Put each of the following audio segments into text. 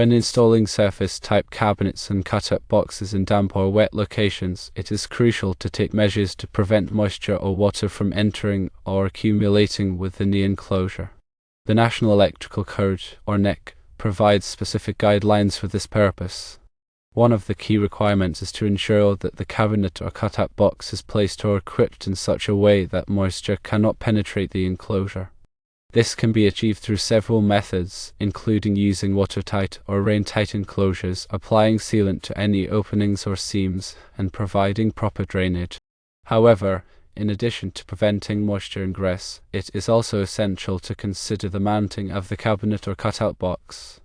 When installing surface-type cabinets and cutout boxes in damp or wet locations, it is crucial to take measures to prevent moisture or water from entering or accumulating within the enclosure. The National Electrical Code, or NEC, provides specific guidelines for this purpose. One of the key requirements is to ensure that the cabinet or cutout box is placed or equipped in such a way that moisture cannot penetrate the enclosure. This can be achieved through several methods, including using watertight or rain-tight enclosures, applying sealant to any openings or seams, and providing proper drainage. However, in addition to preventing moisture ingress, it is also essential to consider the mounting of the cabinet or cutout box.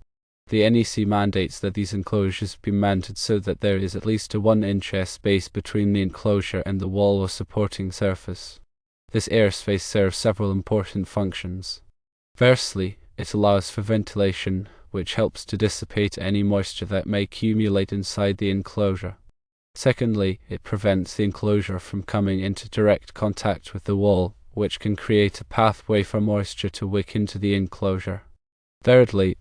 The NEC mandates that these enclosures be mounted so that there is at least a 1-inch airspace between the enclosure and the wall or supporting surface. This airspace serves several important functions. Firstly, it allows for ventilation, which helps to dissipate any moisture that may accumulate inside the enclosure. Secondly, it prevents the enclosure from coming into direct contact with the wall, which can create a pathway for moisture to wick into the enclosure. Thirdly,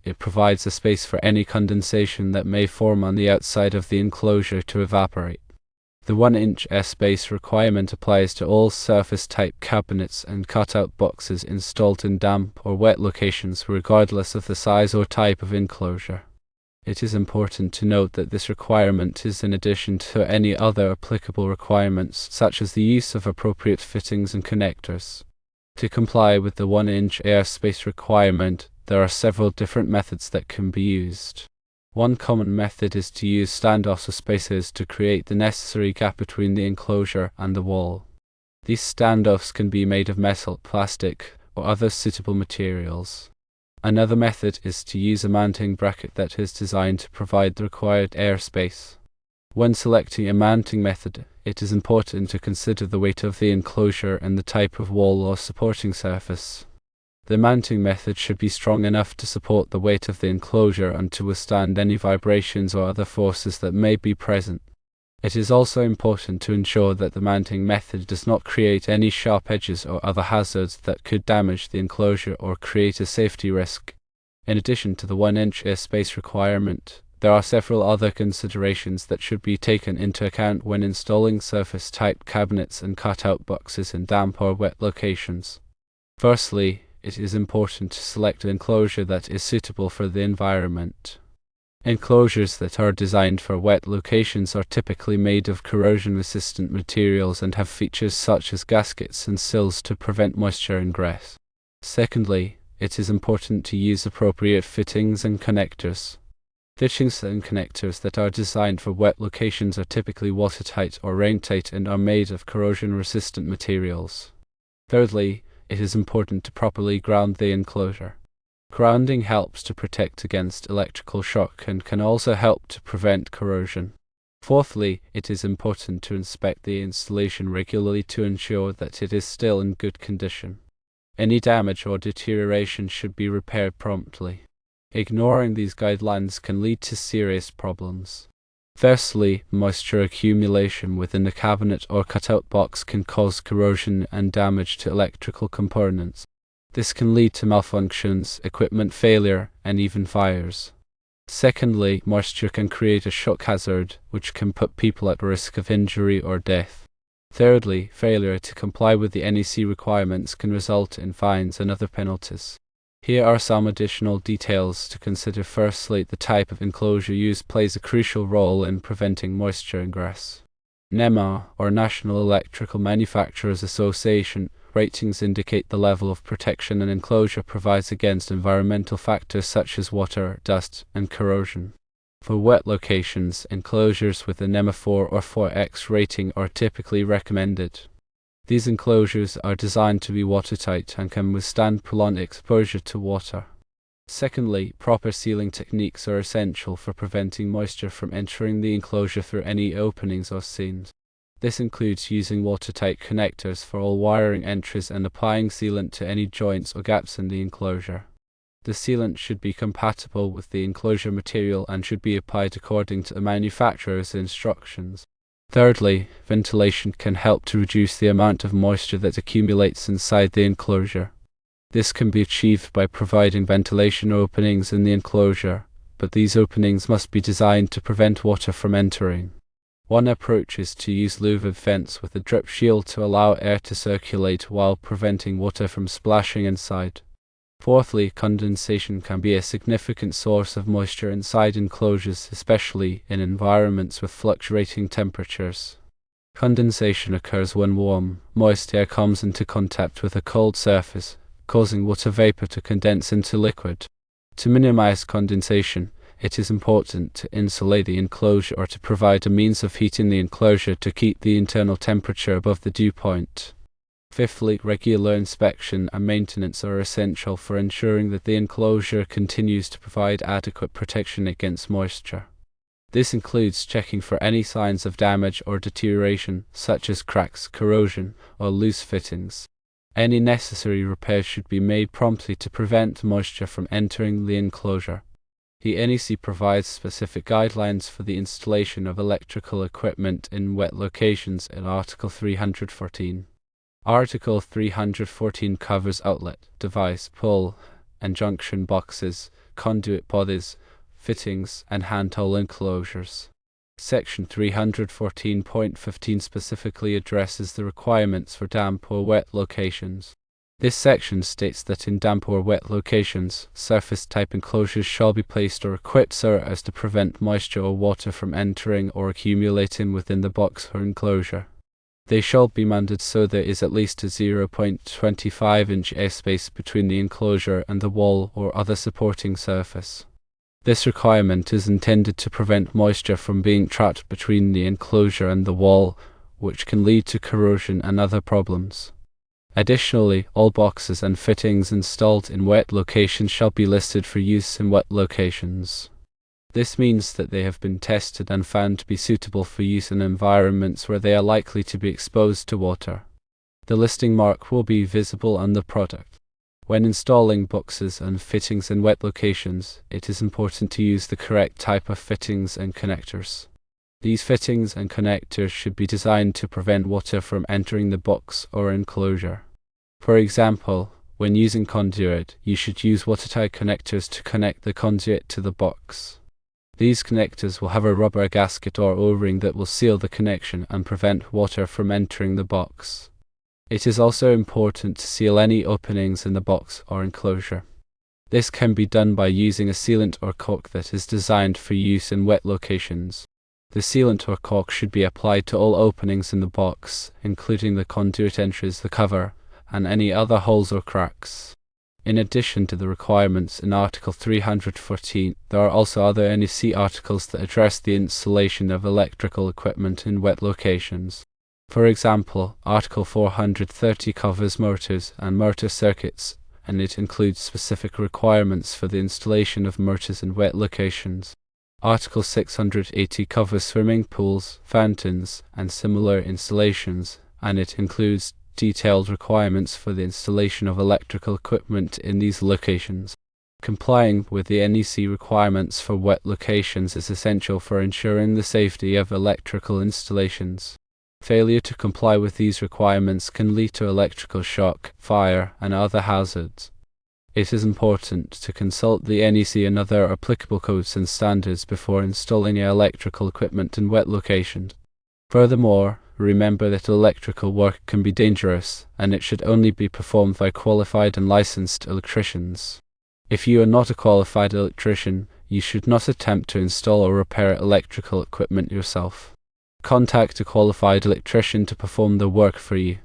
it provides a space for any condensation that may form on the outside of the enclosure to evaporate. The 1-inch airspace requirement applies to all surface-type cabinets and cutout boxes installed in damp or wet locations, regardless of the size or type of enclosure. It is important to note that this requirement is in addition to any other applicable requirements, such as the use of appropriate fittings and connectors. To comply with the 1-inch airspace requirement, there are several different methods that can be used. One common method is to use standoffs or spacers to create the necessary gap between the enclosure and the wall. These standoffs can be made of metal, plastic, or other suitable materials. Another method is to use a mounting bracket that is designed to provide the required airspace. When selecting a mounting method, it is important to consider the weight of the enclosure and the type of wall or supporting surface. The mounting method should be strong enough to support the weight of the enclosure and to withstand any vibrations or other forces that may be present. It is also important to ensure that the mounting method does not create any sharp edges or other hazards that could damage the enclosure or create a safety risk. In addition to the 1-inch airspace requirement, there are several other considerations that should be taken into account when installing surface-type cabinets and cutout boxes in damp or wet locations. Firstly, it is important to select an enclosure that is suitable for the environment. Enclosures that are designed for wet locations are typically made of corrosion-resistant materials and have features such as gaskets and sills to prevent moisture ingress. Secondly, it is important to use appropriate fittings and connectors. Fittings and connectors that are designed for wet locations are typically watertight or rain-tight and are made of corrosion-resistant materials. Thirdly, it is important to properly ground the enclosure. Grounding helps to protect against electrical shock and can also help to prevent corrosion. Fourthly, it is important to inspect the installation regularly to ensure that it is still in good condition. Any damage or deterioration should be repaired promptly. Ignoring these guidelines can lead to serious problems. Firstly, moisture accumulation within the cabinet or cutout box can cause corrosion and damage to electrical components. This can lead to malfunctions, equipment failure, and even fires. Secondly, moisture can create a shock hazard, which can put people at risk of injury or death. Thirdly, failure to comply with the NEC requirements can result in fines and other penalties. Here are some additional details to consider. Firstly, the type of enclosure used plays a crucial role in preventing moisture ingress. NEMA, or National Electrical Manufacturers Association, ratings indicate the level of protection an enclosure provides against environmental factors such as water, dust, and corrosion. For wet locations, enclosures with a NEMA 4 or 4X rating are typically recommended. These enclosures are designed to be watertight and can withstand prolonged exposure to water. Secondly, proper sealing techniques are essential for preventing moisture from entering the enclosure through any openings or seams. This includes using watertight connectors for all wiring entries and applying sealant to any joints or gaps in the enclosure. The sealant should be compatible with the enclosure material and should be applied according to the manufacturer's instructions. Thirdly, ventilation can help to reduce the amount of moisture that accumulates inside the enclosure. This can be achieved by providing ventilation openings in the enclosure, but these openings must be designed to prevent water from entering. One approach is to use louvered vents with a drip shield to allow air to circulate while preventing water from splashing inside. Fourthly, condensation can be a significant source of moisture inside enclosures, especially in environments with fluctuating temperatures. Condensation occurs when warm, moist air comes into contact with a cold surface, causing water vapor to condense into liquid. To minimize condensation, it is important to insulate the enclosure or to provide a means of heating the enclosure to keep the internal temperature above the dew point. Fifthly, regular inspection and maintenance are essential for ensuring that the enclosure continues to provide adequate protection against moisture. This includes checking for any signs of damage or deterioration, such as cracks, corrosion, or loose fittings. Any necessary repairs should be made promptly to prevent moisture from entering the enclosure. The NEC provides specific guidelines for the installation of electrical equipment in wet locations in Article 314. Article 314 covers outlet, device, pull, and junction boxes, conduit bodies, fittings, and hand-hole enclosures. Section 314.15 specifically addresses the requirements for damp or wet locations. This section states that in damp or wet locations, surface-type enclosures shall be placed or equipped so as to prevent moisture or water from entering or accumulating within the box or enclosure. They shall be mounted so there is at least a 0.25-inch airspace between the enclosure and the wall or other supporting surface. This requirement is intended to prevent moisture from being trapped between the enclosure and the wall, which can lead to corrosion and other problems. Additionally, all boxes and fittings installed in wet locations shall be listed for use in wet locations. This means that they have been tested and found to be suitable for use in environments where they are likely to be exposed to water. The listing mark will be visible on the product. When installing boxes and fittings in wet locations, it is important to use the correct type of fittings and connectors. These fittings and connectors should be designed to prevent water from entering the box or enclosure. For example, when using conduit, you should use watertight connectors to connect the conduit to the box. These connectors will have a rubber gasket or O-ring that will seal the connection and prevent water from entering the box. It is also important to seal any openings in the box or enclosure. This can be done by using a sealant or caulk that is designed for use in wet locations. The sealant or caulk should be applied to all openings in the box, including the conduit entries, the cover, and any other holes or cracks. In addition to the requirements in Article 314, there are also other NEC articles that address the installation of electrical equipment in wet locations. For example, Article 430 covers motors and motor circuits, and it includes specific requirements for the installation of motors in wet locations. Article 680 covers swimming pools, fountains, and similar installations, and it includes detailed requirements for the installation of electrical equipment in these locations. Complying with the NEC requirements for wet locations is essential for ensuring the safety of electrical installations. Failure to comply with these requirements can lead to electrical shock, fire, and other hazards. It is important to consult the NEC and other applicable codes and standards before installing electrical equipment in wet locations. Furthermore, remember that electrical work can be dangerous, and it should only be performed by qualified and licensed electricians. If you are not a qualified electrician, you should not attempt to install or repair electrical equipment yourself. Contact a qualified electrician to perform the work for you.